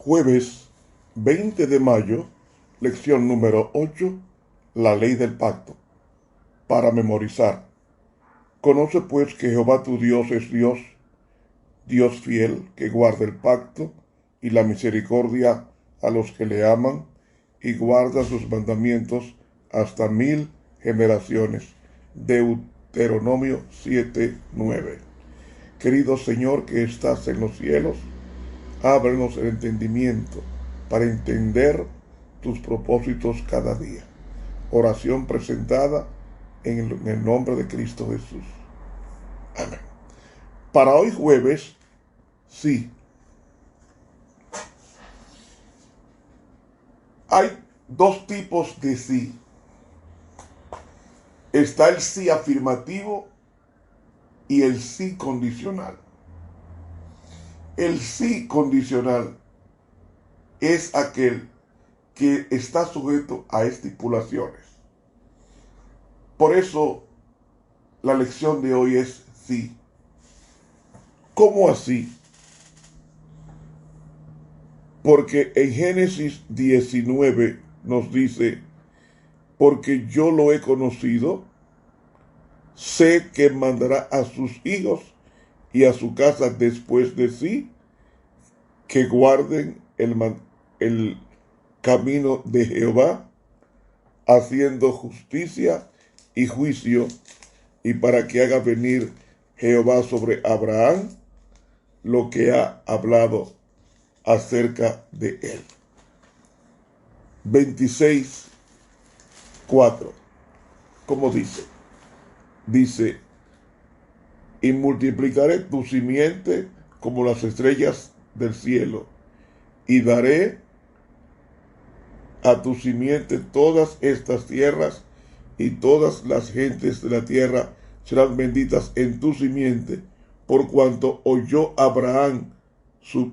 Jueves 20 de mayo, lección número 8, la ley del pacto. Para memorizar. Conoce pues que Jehová tu Dios es Dios, Dios fiel, que guarda el pacto y la misericordia a los que le aman y guarda sus mandamientos hasta 1000 generaciones. Deuteronomio 7:9. Querido Señor que estás en los cielos, ábrenos el entendimiento para entender tus propósitos cada día. Oración presentada en el nombre de Cristo Jesús. Amén. Para hoy jueves, sí. Hay dos tipos de sí. Está el sí afirmativo y el sí condicional. El sí condicional es aquel que está sujeto a estipulaciones. Por eso la lección de hoy es sí. ¿Cómo así? Porque en Génesis 19 nos dice, porque yo lo he conocido, sé que mandará a sus hijos y a su casa después de sí, que guarden el camino de Jehová, haciendo justicia y juicio, y para que haga venir Jehová sobre Abraham lo que ha hablado acerca de él. 26:4. ¿Cómo dice? Dice, y multiplicaré tu simiente como las estrellas del cielo, y daré a tu simiente todas estas tierras, y todas las gentes de la tierra serán benditas en tu simiente, por cuanto oyó Abraham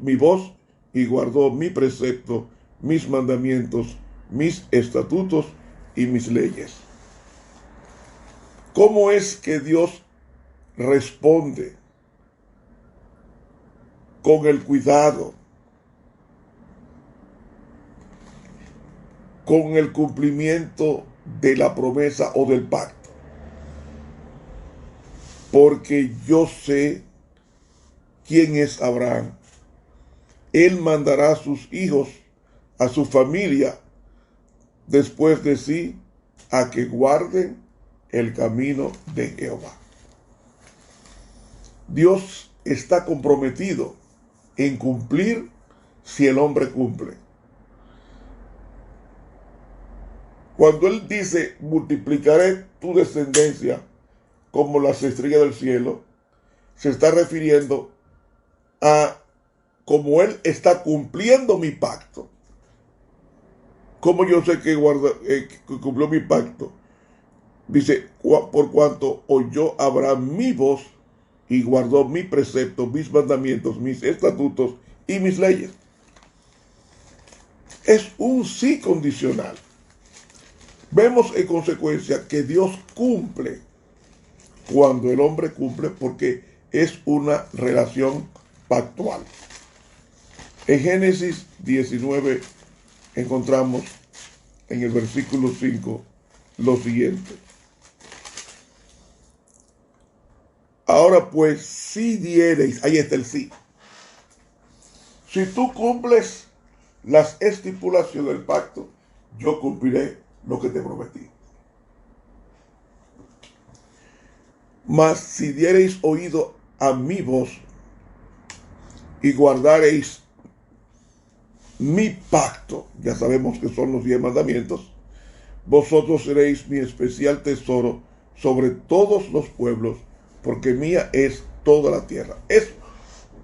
mi voz, y guardó mi precepto, mis mandamientos, mis estatutos y mis leyes. ¿Cómo es que Dios responde? Con el cuidado, con el cumplimiento de la promesa o del pacto. Porque yo sé quién es Abraham. Él mandará a sus hijos, a su familia, después de sí, a que guarden el camino de Jehová. Dios está comprometido en cumplir si el hombre cumple. Cuando Él dice, multiplicaré tu descendencia como las estrellas del cielo, se está refiriendo a como Él está cumpliendo mi pacto. ¿Cómo yo sé que cumplió mi pacto? Dice, por cuanto oyó Abraham mi voz y guardó mi precepto, mis mandamientos, mis estatutos y mis leyes. Es un sí condicional. Vemos en consecuencia que Dios cumple cuando el hombre cumple, porque es una relación pactual. En Génesis 19 encontramos en el versículo 5 lo siguiente. Ahora pues, si diereis, ahí está el sí. Si tú cumples las estipulaciones del pacto, yo cumpliré lo que te prometí. Mas si diereis oído a mi voz y guardareis mi pacto, ya sabemos que son los 10 mandamientos, vosotros seréis mi especial tesoro sobre todos los pueblos, porque mía es toda la tierra. Es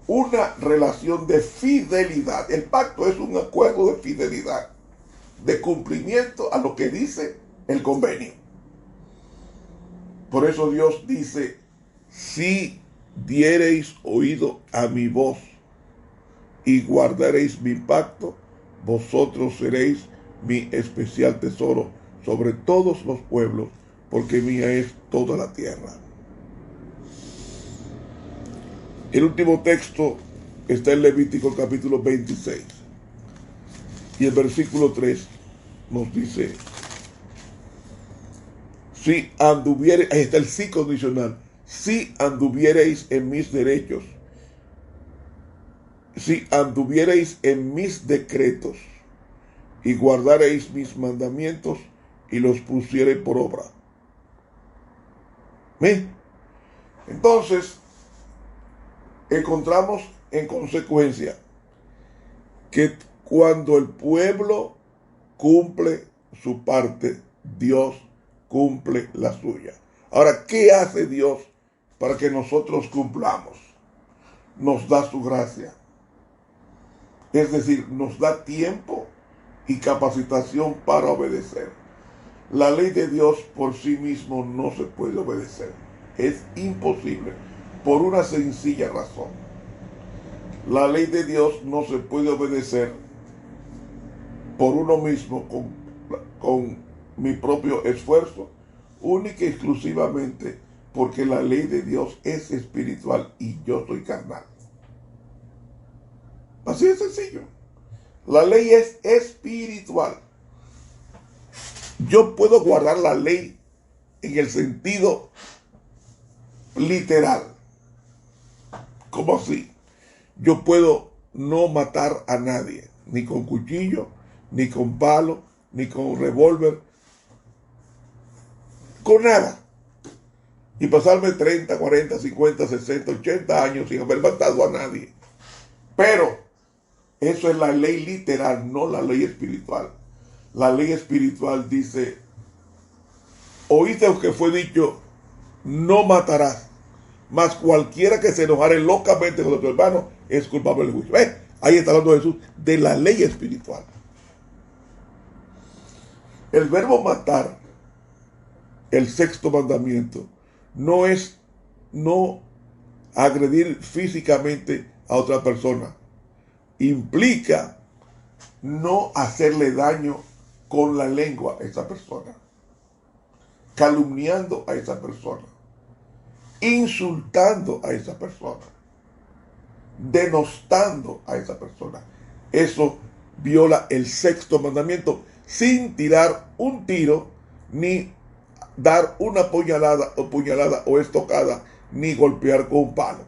una relación de fidelidad. El pacto es un acuerdo de fidelidad, de cumplimiento a lo que dice el convenio. Por eso Dios dice, si diereis oído a mi voz y guardaréis mi pacto, vosotros seréis mi especial tesoro sobre todos los pueblos, porque mía es toda la tierra. El último texto está en Levítico capítulo 26. Y el versículo 3 nos dice, si anduviereis, ahí está el sí condicional, si anduviereis en mis derechos, si anduviereis en mis decretos y guardareis mis mandamientos y los pusiereis por obra. ¿Ven? Entonces, encontramos en consecuencia que cuando el pueblo cumple su parte, Dios cumple la suya. Ahora, ¿qué hace Dios para que nosotros cumplamos? Nos da su gracia. Es decir, nos da tiempo y capacitación para obedecer. La ley de Dios por sí mismo no se puede obedecer. Es imposible, por una sencilla razón. La ley de Dios no se puede obedecer por uno mismo con mi propio esfuerzo, única y exclusivamente porque la ley de Dios es espiritual y yo soy carnal. Así de sencillo. La ley es espiritual. Yo puedo guardar la ley en el sentido literal. ¿Cómo así? Yo puedo no matar a nadie, ni con cuchillo, ni con palo, ni con revólver, con nada. Y pasarme 30, 40, 50, 60, 80 años sin haber matado a nadie. Pero eso es la ley literal, no la ley espiritual. La ley espiritual dice, oíste lo que fue dicho, no matarás, mas cualquiera que se enojare locamente con tu hermano es culpable del juicio. Ahí está hablando Jesús de la ley espiritual. El verbo matar, el sexto mandamiento, no es no agredir físicamente a otra persona. Implica no hacerle daño con la lengua a esa persona, calumniando a esa persona, insultando a esa persona, denostando a esa persona. Eso viola el sexto mandamiento sin tirar un tiro, ni dar una puñalada o estocada, ni golpear con un palo,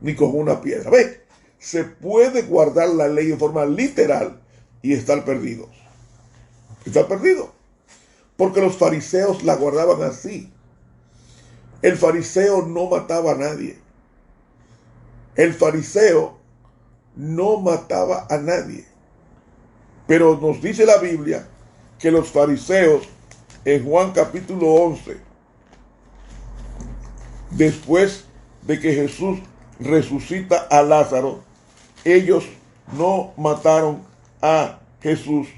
ni con una piedra. ¿Ve? Se puede guardar la ley en forma literal y estar perdidos. Estar perdido. Porque los fariseos la guardaban así. El fariseo no mataba a nadie. El fariseo no mataba a nadie. Pero nos dice la Biblia que los fariseos, en Juan capítulo 11, después de que Jesús resucita a Lázaro, ellos no mataron a Jesús,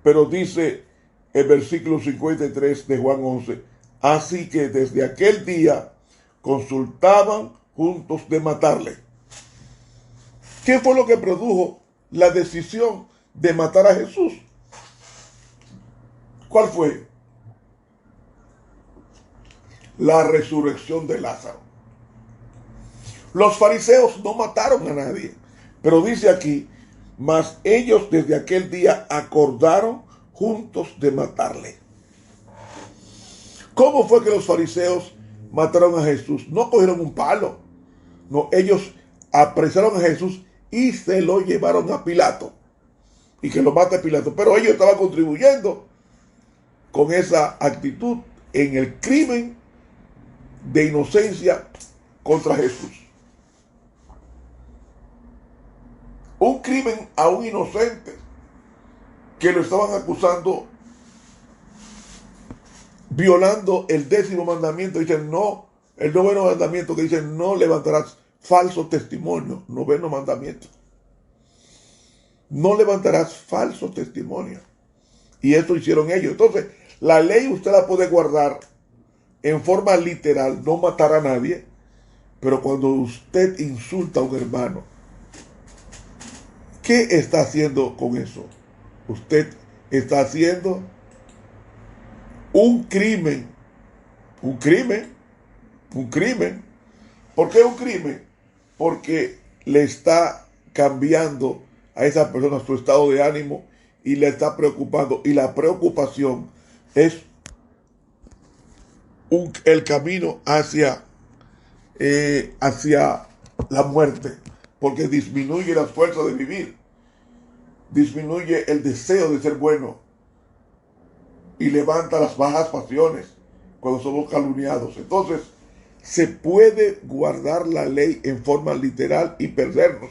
pero dice el versículo 53 de Juan 11, así que desde aquel día consultaban juntos de matarle. ¿Qué fue lo que produjo la decisión de matar a Jesús? ¿Cuál fue? La resurrección de Lázaro. Los fariseos no mataron a nadie, pero dice aquí, mas ellos desde aquel día acordaron juntos de matarle. ¿Cómo fue que los fariseos mataron a Jesús? No cogieron un palo, no, ellos apresaron a Jesús y se lo llevaron a Pilato, y que lo mate Pilato, pero ellos estaban contribuyendo con esa actitud en el crimen de inocencia contra Jesús. Un crimen a un inocente que lo estaban acusando violando el 10º mandamiento. Dicen no, el 9º mandamiento que dice no levantarás falso testimonio. 9º mandamiento. No levantarás falso testimonio. Y eso hicieron ellos. Entonces, la ley usted la puede guardar en forma literal, no matar a nadie, pero cuando usted insulta a un hermano, ¿qué está haciendo con eso? Usted está haciendo un crimen. Un crimen. Un crimen. ¿Por qué un crimen? Porque le está cambiando a esa persona su estado de ánimo y le está preocupando. Y la preocupación es el camino hacia la muerte, porque disminuye las fuerzas de vivir, disminuye el deseo de ser bueno y levanta las bajas pasiones cuando somos calumniados. Entonces, se puede guardar la ley en forma literal y perdernos.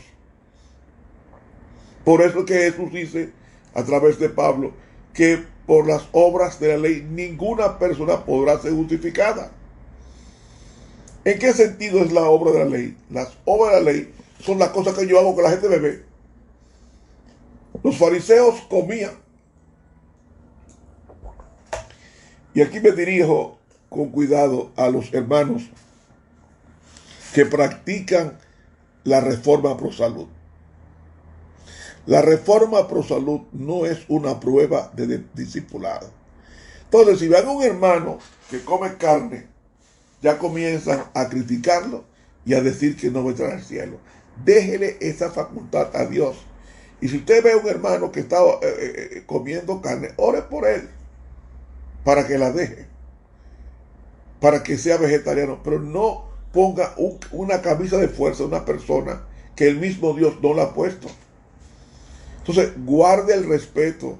Por eso que Jesús dice a través de Pablo que por las obras de la ley ninguna persona podrá ser justificada. ¿En qué sentido es la obra de la ley? Las obras de la ley son las cosas que yo hago que la gente me ve. Los fariseos comían. Y aquí me dirijo con cuidado a los hermanos que practican la reforma pro salud. La reforma pro salud no es una prueba de discipulado. Entonces, si ven a un hermano que come carne, ya comienzan a criticarlo y a decir que no va a entrar al cielo. Déjele esa facultad a Dios. Y si usted ve a un hermano que está comiendo carne, ore por él para que la deje, para que sea vegetariano, pero no ponga una camisa de fuerza a una persona que el mismo Dios no la ha puesto. Entonces, guarde el respeto.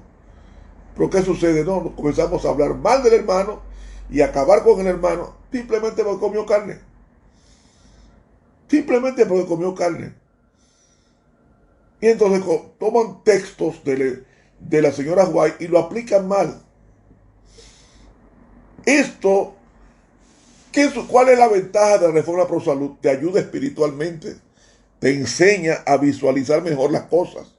¿Pero qué sucede? No, comenzamos a hablar mal del hermano y acabar con el hermano simplemente porque comió carne. Simplemente porque comió carne. Y entonces toman textos de la señora White y lo aplican mal. Esto, ¿cuál es la ventaja de la reforma pro salud? Te ayuda espiritualmente, te enseña a visualizar mejor las cosas.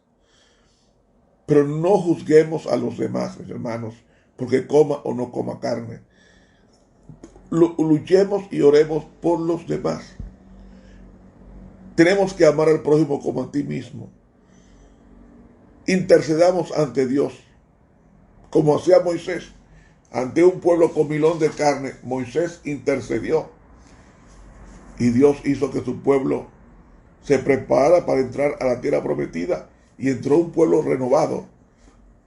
Pero no juzguemos a los demás, mis hermanos, porque coma o no coma carne. Luchemos y oremos por los demás. Tenemos que amar al prójimo como a ti mismo. Intercedamos ante Dios, como hacía Moisés. Ante un pueblo comilón de carne, Moisés intercedió. Y Dios hizo que su pueblo se preparara para entrar a la tierra prometida. Y entró un pueblo renovado,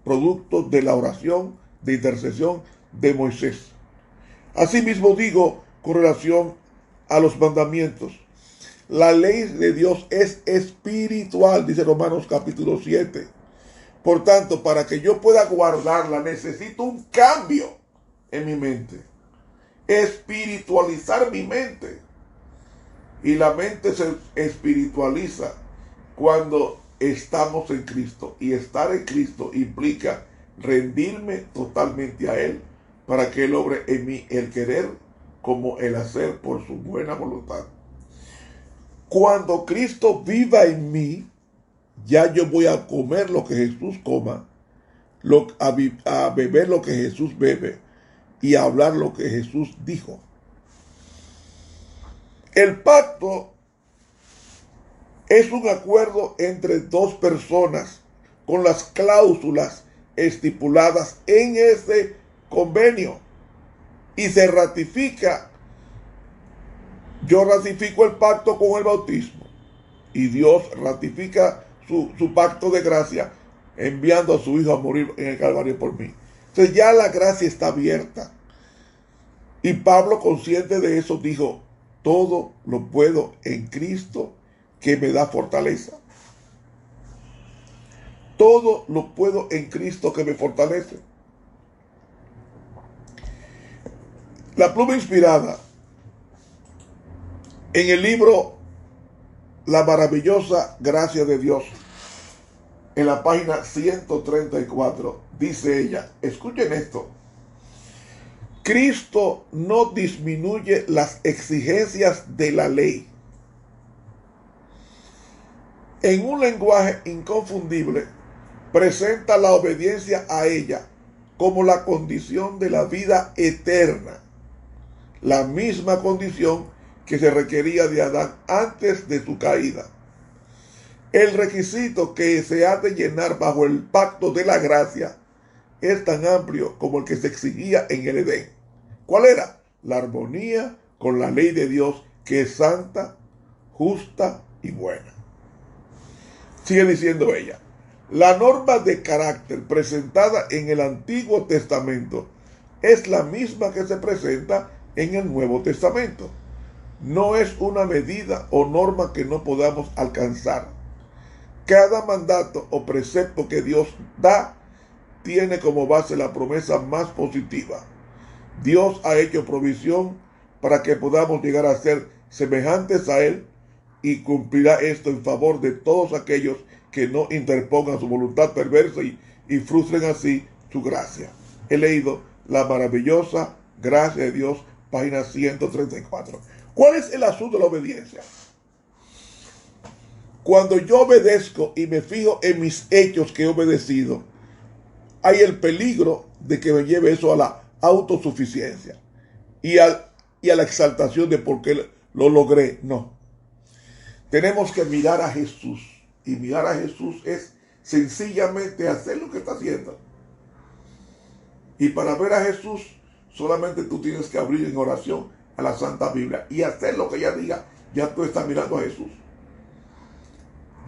producto de la oración, de intercesión de Moisés. Asimismo digo, con relación a los mandamientos, la ley de Dios es espiritual, dice Romanos capítulo 7. Por tanto, para que yo pueda guardarla, necesito un cambio en mi mente. Espiritualizar mi mente. Y la mente se espiritualiza cuando estamos en Cristo. Y estar en Cristo implica rendirme totalmente a Él para que Él obre en mí el querer como el hacer por su buena voluntad. Cuando Cristo viva en mí, ya yo voy a comer lo que Jesús coma, a beber lo que Jesús bebe y a hablar lo que Jesús dijo. El pacto es un acuerdo entre dos personas con las cláusulas estipuladas en ese convenio y se ratifica. Yo ratifico el pacto con el bautismo y Dios ratifica su pacto de gracia enviando a su Hijo a morir en el Calvario por mí. Entonces ya la gracia está abierta. Y Pablo, consciente de eso, dijo: todo lo puedo en Cristo que me da fortaleza. Todo lo puedo en Cristo que me fortalece. La pluma inspirada en el libro La maravillosa gracia de Dios, en la página 134, dice ella, escuchen esto: Cristo no disminuye las exigencias de la ley. En un lenguaje inconfundible, presenta la obediencia a ella como la condición de la vida eterna, la misma condición que se requería de Adán antes de su caída. El requisito que se ha de llenar bajo el pacto de la gracia es tan amplio como el que se exigía en el Edén. ¿Cuál era? La armonía con la ley de Dios, que es santa, justa y buena. Sigue diciendo ella: La norma de carácter presentada en el Antiguo Testamento es la misma que se presenta en el Nuevo Testamento. No es una medida o norma que no podamos alcanzar. Cada mandato o precepto que Dios da tiene como base la promesa más positiva. Dios ha hecho provisión para que podamos llegar a ser semejantes a Él y cumplirá esto en favor de todos aquellos que no interpongan su voluntad perversa y frustren así su gracia. He leído la maravillosa gracia de Dios, página 134. ¿Cuál es el asunto de la obediencia? Cuando yo obedezco y me fijo en mis hechos que he obedecido, hay el peligro de que me lleve eso a la autosuficiencia y a la exaltación de por qué lo logré. No. Tenemos que mirar a Jesús. Y mirar a Jesús es sencillamente hacer lo que está haciendo. Y para ver a Jesús, solamente tú tienes que abrir en oración a la Santa Biblia y hacer lo que ella diga. Ya tú estás mirando a Jesús.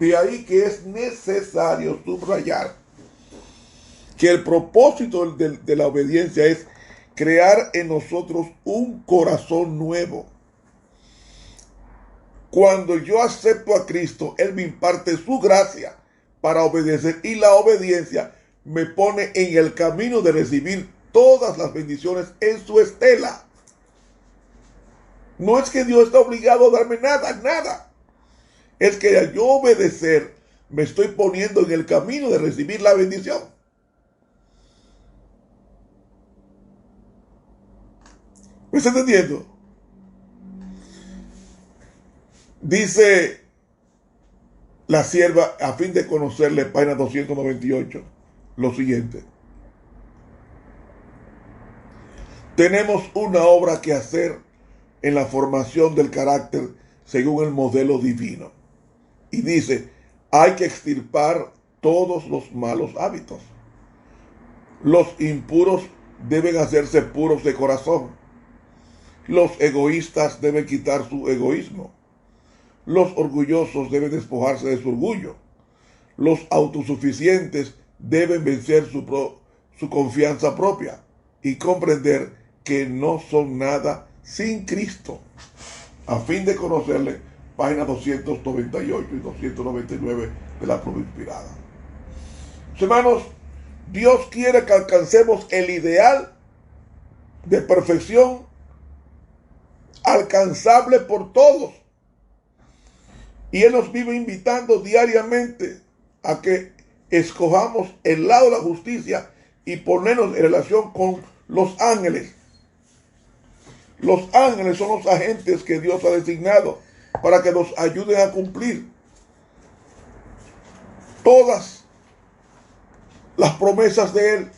De ahí que es necesario subrayar que el propósito de la obediencia es crear en nosotros un corazón nuevo. Cuando yo acepto a Cristo, Él me imparte su gracia para obedecer, y la obediencia me pone en el camino de recibir todas las bendiciones en su estela. No es que Dios está obligado a darme nada. Es que al yo obedecer, me estoy poniendo en el camino de recibir la bendición. ¿Me está entendiendo? Dice la sierva, a fin de conocerle, página 298, lo siguiente. Tenemos una obra que hacer en la formación del carácter según el modelo divino. Y dice, hay que extirpar todos los malos hábitos. Los impuros deben hacerse puros de corazón. Los egoístas deben quitar su egoísmo. Los orgullosos deben despojarse de su orgullo. Los autosuficientes deben vencer su confianza propia y comprender que no son nada sin Cristo. A fin de conocerle, páginas 298 y 299 de la Pluma Inspirada. Hermanos, Dios quiere que alcancemos el ideal de perfección alcanzable por todos. Y Él nos vive invitando diariamente a que escojamos el lado de la justicia y ponernos en relación con los ángeles. Los ángeles son los agentes que Dios ha designado para que nos ayuden a cumplir todas las promesas de Él.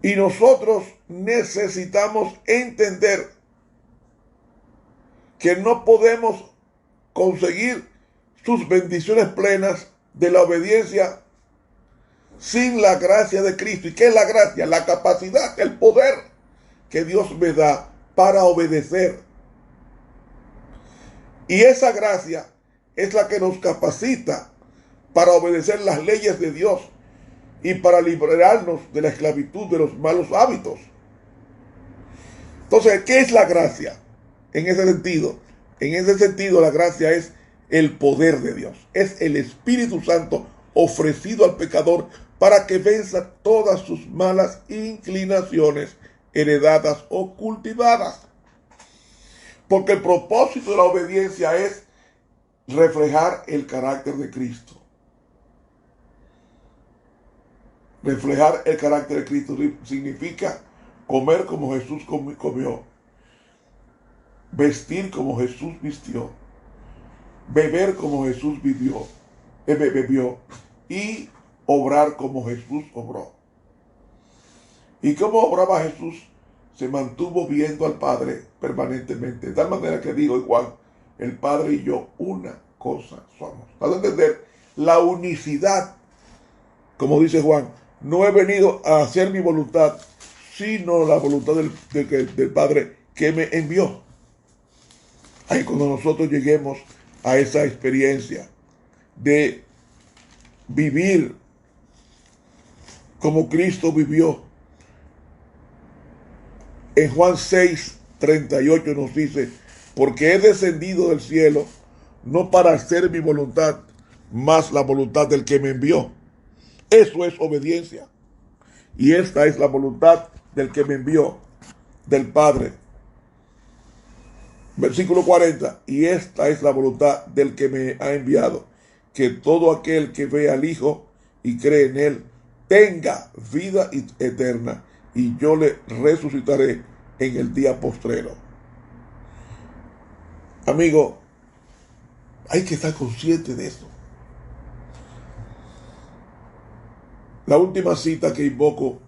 Y nosotros necesitamos entender que no podemos conseguir sus bendiciones plenas de la obediencia sin la gracia de Cristo. ¿Y qué es la gracia? La capacidad, el poder que Dios me da para obedecer. Y esa gracia es la que nos capacita para obedecer las leyes de Dios y para liberarnos de la esclavitud de los malos hábitos. Entonces, ¿qué es la gracia? En ese sentido, la gracia es el poder de Dios. Es el Espíritu Santo ofrecido al pecador para que venza todas sus malas inclinaciones heredadas o cultivadas. Porque el propósito de la obediencia es reflejar el carácter de Cristo. Reflejar el carácter de Cristo significa comer como Jesús comió, vestir como Jesús vistió, beber como Jesús bebió y obrar como Jesús obró. ¿Y cómo obraba Jesús? Se mantuvo viendo al Padre permanentemente, de tal manera que digo igual, el Padre y yo una cosa somos. Para entender la unicidad, como dice Juan, no he venido a hacer mi voluntad, sino la voluntad del Padre que me envió. Ahí cuando nosotros lleguemos a esa experiencia de vivir como Cristo vivió. En Juan 6:38 nos dice, porque he descendido del cielo no para hacer mi voluntad, mas la voluntad del que me envió. Eso es obediencia. Y esta es la voluntad del que me envió, del Padre. Versículo 40, y esta es la voluntad del que me ha enviado, que todo aquel que ve al Hijo y cree en Él tenga vida eterna, y yo le resucitaré en el día postrero. Amigo, hay que estar consciente de esto. La última cita que invoco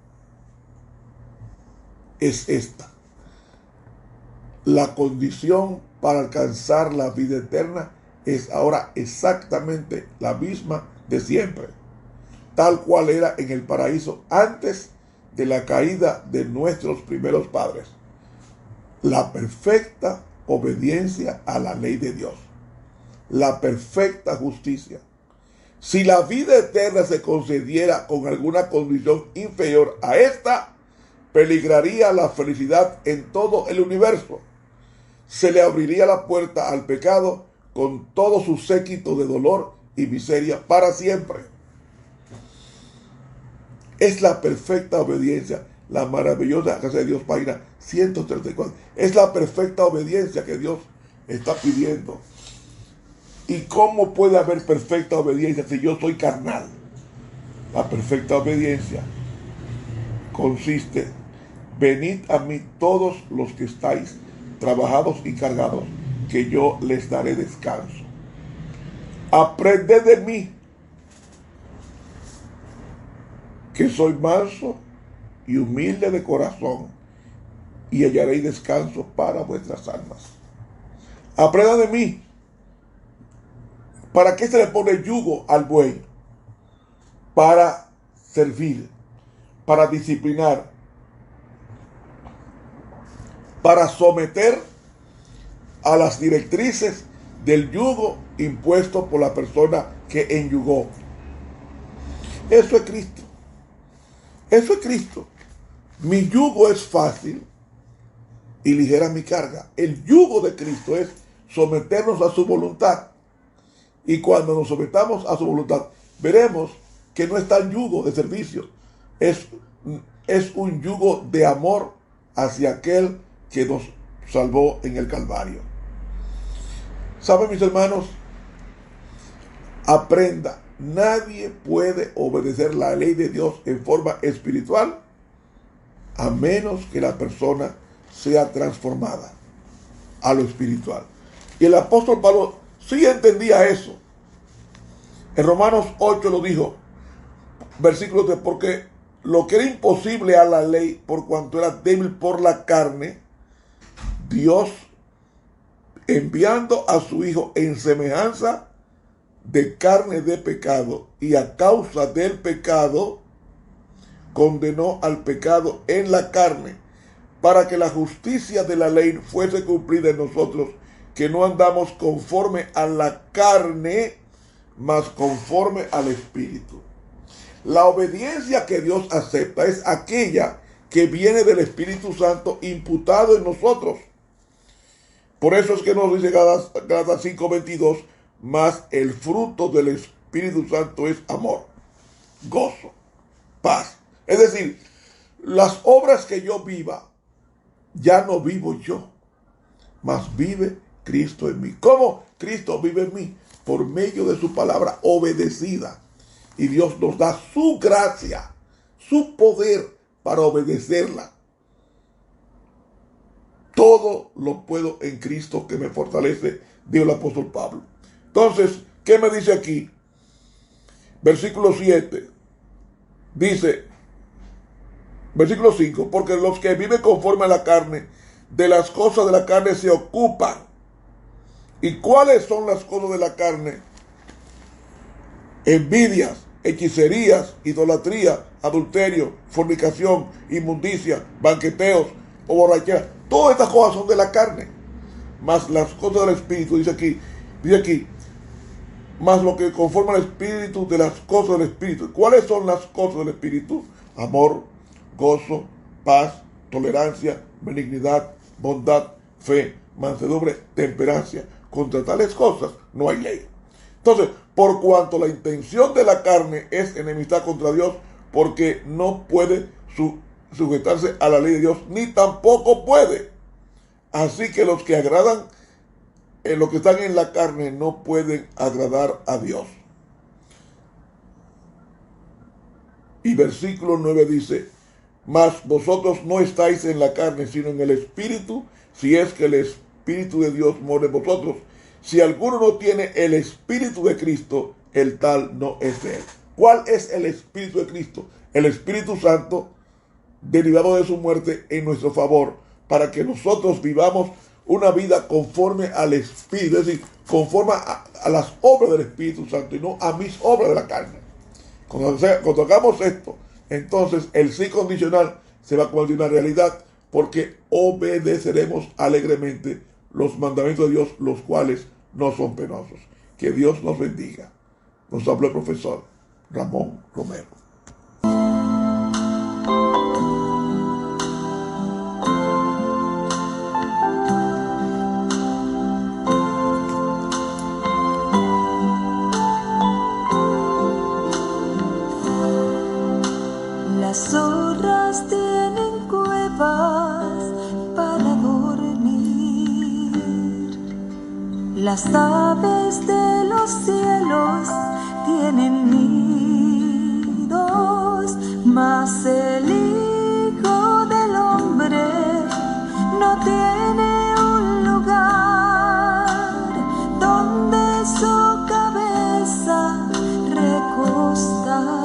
es esta. La condición para alcanzar la vida eterna es ahora exactamente la misma de siempre, tal cual era en el paraíso antes de la caída de nuestros primeros padres. La perfecta obediencia a la ley de Dios. La perfecta justicia. Si la vida eterna se concediera con alguna condición inferior a esta, peligraría la felicidad en todo el universo. Se le abriría la puerta al pecado con todo su séquito de dolor y miseria para siempre. Es la perfecta obediencia, la maravillosa casa de Dios, página 134. Es la perfecta obediencia que Dios está pidiendo. ¿Y cómo puede haber perfecta obediencia si yo soy carnal? La perfecta obediencia consiste: venid a mí todos los que estáis trabajados y cargados, que yo les daré descanso. Aprended de mí, que soy manso y humilde de corazón, y hallaréis descanso para vuestras almas. Aprendan de mí. ¿Para qué se le pone yugo al buey? Para servir, para disciplinar, para someter a las directrices del yugo impuesto por la persona que enyugó. Eso es Cristo. Eso es Cristo. Mi yugo es fácil y ligera mi carga. El yugo de Cristo es someternos a su voluntad. Y cuando nos sometamos a su voluntad, veremos que no es tan yugo de servicio. Es un yugo de amor hacia aquel que nos salvó en el Calvario. ¿Saben, mis hermanos? Aprenda. Nadie puede obedecer la ley de Dios en forma espiritual a menos que la persona sea transformada a lo espiritual. Y el apóstol Pablo sí entendía eso. En Romanos 8 lo dijo, versículo 3, porque lo que era imposible a la ley, por cuanto era débil por la carne, Dios, enviando a su Hijo en semejanza de carne de pecado, y a causa del pecado, condenó al pecado en la carne, para que la justicia de la ley fuese cumplida en nosotros, que no andamos conforme a la carne, mas conforme al Espíritu. La obediencia que Dios acepta es aquella que viene del Espíritu Santo imputado en nosotros. Por eso es que nos dice Gálatas 5:22, mas el fruto del Espíritu Santo es amor, gozo, paz. Es decir, las obras que yo viva, ya no vivo yo, mas vive Cristo en mí. ¿Cómo Cristo vive en mí? Por medio de su palabra obedecida. Y Dios nos da su gracia, su poder para obedecerla. Todo lo puedo en Cristo que me fortalece, dijo el apóstol Pablo. Entonces, ¿qué me dice aquí? Versículo 7. Dice, versículo 5, porque los que viven conforme a la carne, de las cosas de la carne se ocupan. ¿Y cuáles son las cosas de la carne? Envidias, hechicerías, idolatría, adulterio, fornicación, inmundicia, banqueteos o borrachera. Todas estas cosas son de la carne. Mas las cosas del Espíritu, dice aquí, más lo que conforma el Espíritu de las cosas del Espíritu. ¿Cuáles son las cosas del Espíritu? Amor, gozo, paz, tolerancia, benignidad, bondad, fe, mansedumbre, temperancia. Contra tales cosas no hay ley. Entonces, por cuanto la intención de la carne es enemistad contra Dios, porque no puede sujetarse a la ley de Dios, ni tampoco puede. Así que los que agradan, los que están en la carne, no pueden agradar a Dios. Y versículo 9 dice: mas vosotros no estáis en la carne, sino en el Espíritu, si es que el Espíritu de Dios mora en vosotros. Si alguno no tiene el Espíritu de Cristo, el tal no es de él. ¿Cuál es el Espíritu de Cristo? El Espíritu Santo, derivado de su muerte en nuestro favor, para que nosotros vivamos una vida conforme al Espíritu, es decir, conforme a las obras del Espíritu Santo y no a mis obras de la carne. Cuando hagamos esto, entonces el sí condicional se va a convertir en una realidad, porque obedeceremos alegremente los mandamientos de Dios, los cuales no son penosos. Que Dios nos bendiga. Nos habló el profesor Ramón Romero. Las zorras tienen cuevas para dormir, las aves de los cielos tienen nidos, mas el Hijo del Hombre no tiene un lugar donde su cabeza recostar.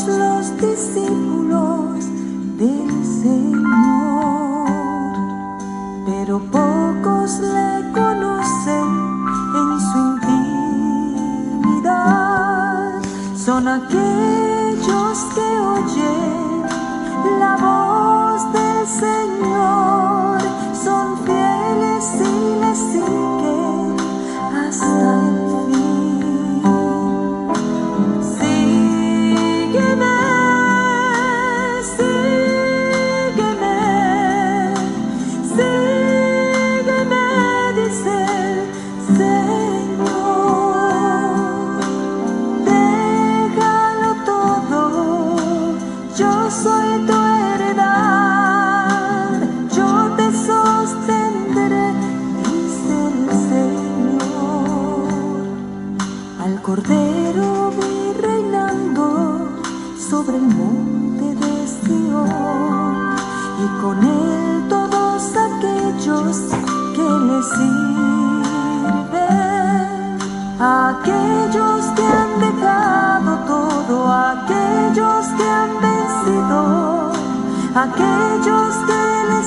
Los discípulos del Señor, pero pocos le conocen en su intimidad. Son aquellos que oyen la voz del Señor, son fieles y le siguen hasta el fin. Cordero vi reinando sobre el monte de Sión, y con él todos aquellos que le sirven, aquellos que han dejado todo, aquellos que han vencido, aquellos que le